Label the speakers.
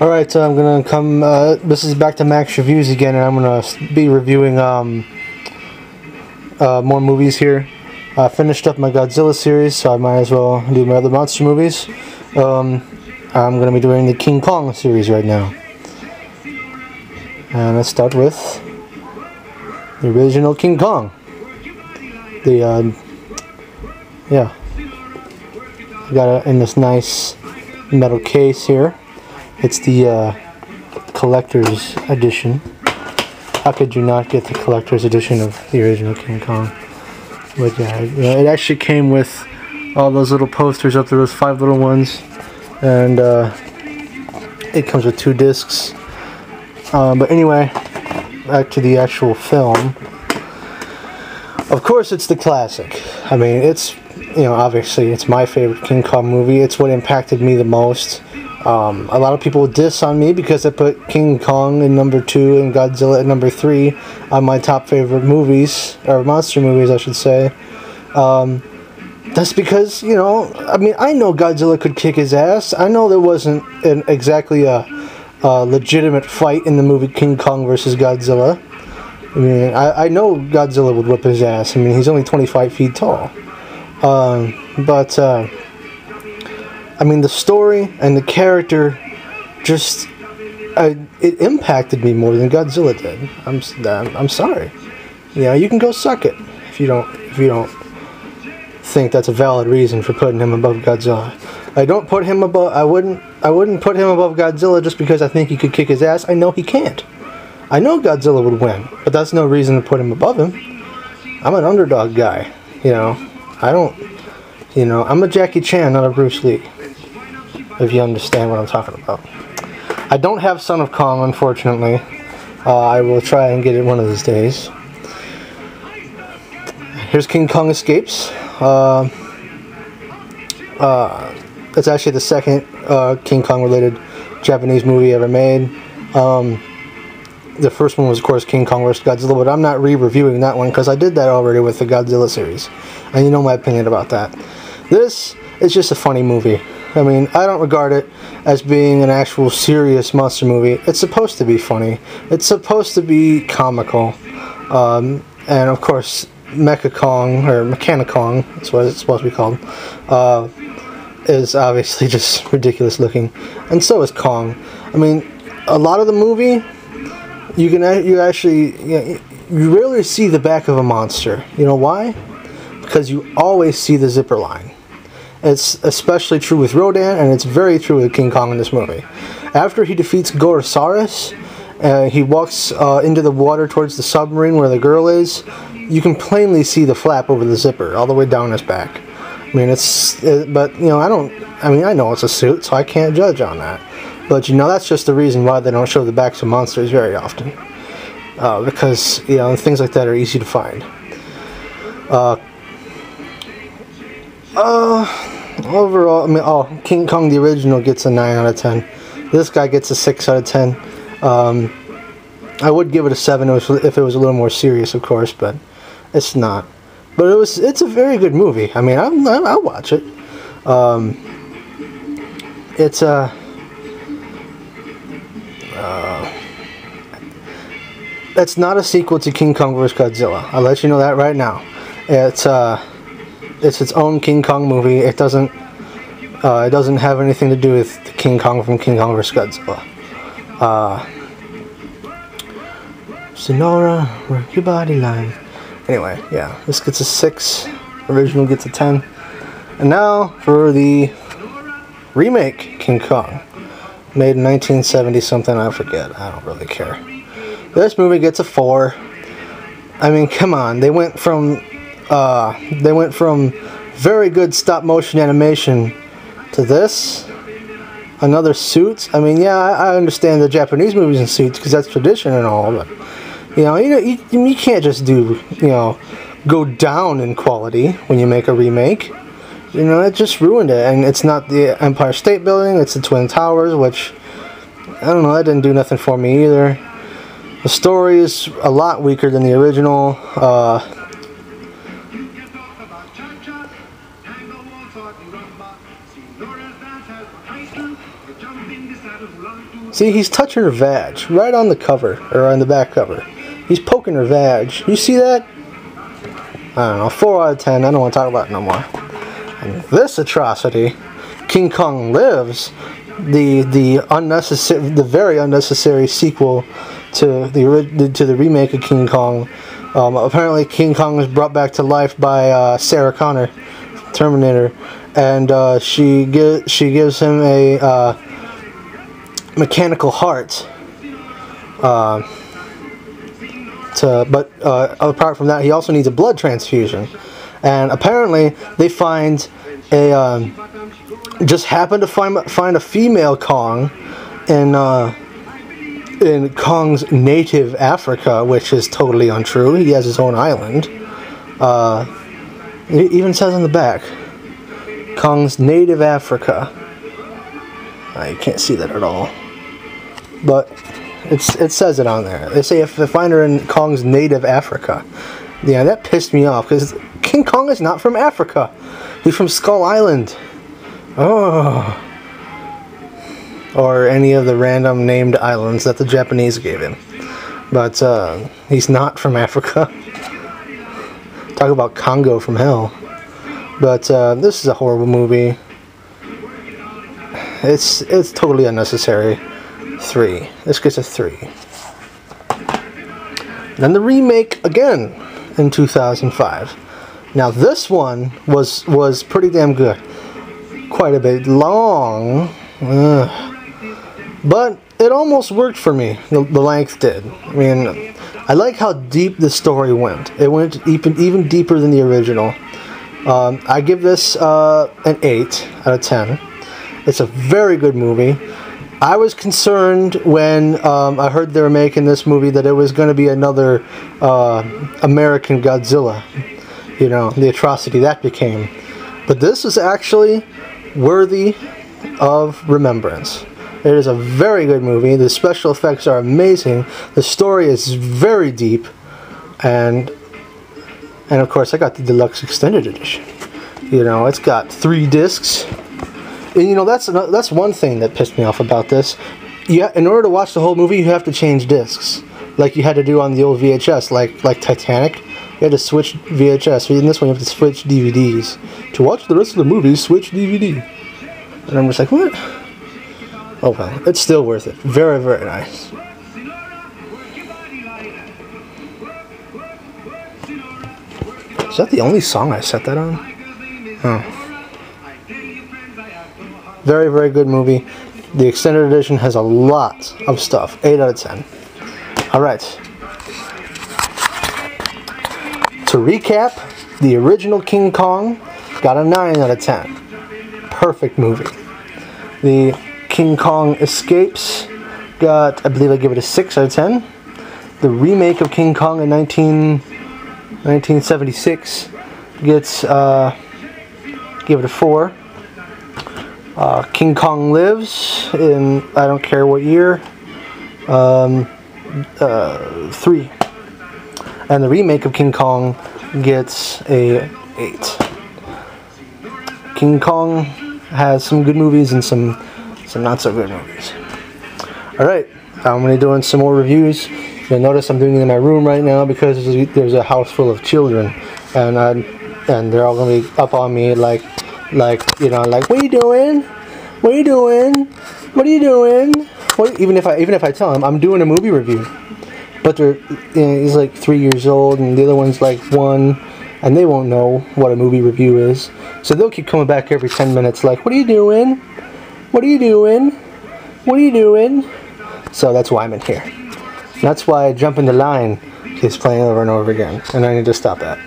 Speaker 1: Alright, so I'm gonna come, this is back to Max Reviews again, and I'm gonna be reviewing, more movies here. I finished up my Godzilla series, so I might as well do my other monster movies. I'm gonna be doing the King Kong series right now. And let's start with the original King Kong. Yeah. I got it in this nice metal case here. It's the collector's edition. How could you not get the collector's edition of the original King Kong? But yeah, it actually came with all those little posters up there, those 5 little ones, and it comes with 2 discs. But anyway, back to the actual film. Of course, it's the classic. I mean, it's, obviously, it's my favorite King Kong movie. It's what impacted me the most. A lot of people diss on me because I put King Kong in number 2 and Godzilla at number 3 on my top favorite movies, or monster movies I should say. That's because, I mean, I know Godzilla could kick his ass. I know there wasn't exactly a legitimate fight in the movie King Kong vs. Godzilla. I mean, I know Godzilla would whip his ass. I mean, he's only 25 feet tall. I mean, the story and the character just, it impacted me more than Godzilla did. I'm sorry. You can go suck it if you don't think that's a valid reason for putting him above Godzilla. I don't put him above. I wouldn't put him above Godzilla just because I think he could kick his ass. I know he can't. I know Godzilla would win, but that's no reason to put him above him. I'm an underdog guy. I'm a Jackie Chan, not a Bruce Lee. If you understand what I'm talking about. I don't have Son of Kong, unfortunately. I will try and get it one of these days. Here's King Kong Escapes. It's actually the second King Kong related Japanese movie ever made. The first one was, of course, King Kong vs. Godzilla, but I'm not re-reviewing that one because I did that already with the Godzilla series. And you know my opinion about that. This is just a funny movie. I mean, I don't regard it as being an actual serious monster movie. It's supposed to be funny. It's supposed to be comical. And of course, Mecha Kong, or Mechanic Kong, that's what it's supposed to be called, is obviously just ridiculous looking. And so is Kong. I mean, a lot of the movie, you rarely see the back of a monster. You know why? Because you always see the zipper line. It's especially true with Rodan, and it's very true with King Kong in this movie. After he defeats Gorosaurus, he walks into the water towards the submarine where the girl is. You can plainly see the flap over the zipper all the way down his back. I mean, I know it's a suit, so I can't judge on that. But that's just the reason why they don't show the backs of monsters very often. Because, things like that are easy to find. Overall, King Kong the original gets a 9 out of 10. This guy gets a 6 out of 10. I would give it a 7 if it was a little more serious, of course, but it's not. But it's a very good movie. I mean, I'll watch it. It's not a sequel to King Kong vs. Godzilla. I'll let you know that right now. It's its own King Kong movie. It doesn't have anything to do with the King Kong from King Kong vs. Godzilla. Sonora, work your body line. Anyway, yeah, this gets a 6. Original gets a 10. And now for the remake King Kong, made in 1970 something. I forget. I don't really care. This movie gets a 4. I mean, come on. They went from very good stop motion animation to this, another suits. I mean, yeah, I understand the Japanese movies in suits because that's tradition and all, but you can't just go down in quality when you make a remake. It just ruined it. And it's not the Empire State Building, it's the Twin Towers, which, I don't know, that didn't do nothing for me either. The story is a lot weaker than the original. See, he's touching her vag right on the cover, or on the back cover. He's poking her vag. You see that? I don't know, 4 out of 10. I don't want to talk about it no more. And this atrocity, King Kong Lives, the very unnecessary sequel to the remake of King Kong. Apparently, King Kong was brought back to life by Sarah Connor, Terminator, and she gives him a mechanical heart. But apart from that, he also needs a blood transfusion. And apparently, they find just happen to find a female Kong in Kong's native Africa, which is totally untrue. He has his own island. It even says on the back, Kong's native Africa. You can't see that at all, but it says it on there. They say if they find her in Kong's native Africa. Yeah, that pissed me off because King Kong is not from Africa. He's from Skull Island. Oh. Or any of the random named islands that the Japanese gave him. But he's not from Africa. Talk about Congo from hell. But this is a horrible movie. It's totally unnecessary. 3. This gets a 3. Then the remake again in 2005. Now this one was pretty damn good. Quite a bit long. But it almost worked for me. The length did. I mean, I like how deep the story went. It went even deeper than the original. I give this an 8 out of 10. It's a very good movie. I was concerned when I heard they were making this movie that it was going to be another American Godzilla. You know, the atrocity that became. But this is actually worthy of remembrance. It is a very good movie. The special effects are amazing. The story is very deep. And of course, I got the deluxe extended edition. You know, it's got 3 discs. And you know, that's one thing that pissed me off about this. In order to watch the whole movie, you have to change discs, like you had to do on the old VHS, like Titanic. You had to switch VHS. In this one, you have to switch DVDs. To watch the rest of the movie, switch DVD. And I'm just like, what? Oh well, it's still worth it. Very, very nice. Is that the only song I set that on? Oh. Very, very good movie. The extended edition has a lot of stuff. 8 out of 10. Alright. To recap, the original King Kong got a 9 out of 10. Perfect movie. The King Kong Escapes got, I believe I give it a 6 out of 10. The remake of King Kong in 1976 gets, give it a 4. King Kong Lives in, I don't care what year, 3. And the remake of King Kong gets a 8. King Kong has some good movies and some not so good movies. Alright, I'm going to be doing some more reviews. You'll notice I'm doing it in my room right now because there's a house full of children, and they're all going to be up on me like, you know, like, what are you doing? What are you doing? What are you doing? Even if I tell him I'm doing a movie review, but he's like 3 years old and the other one's like 1, and they won't know what a movie review is. So they'll keep coming back every 10 minutes like, what are you doing? What are you doing? What are you doing? So that's why I'm in here. That's why Jump in the Line keeps playing over and over again, and I need to stop that.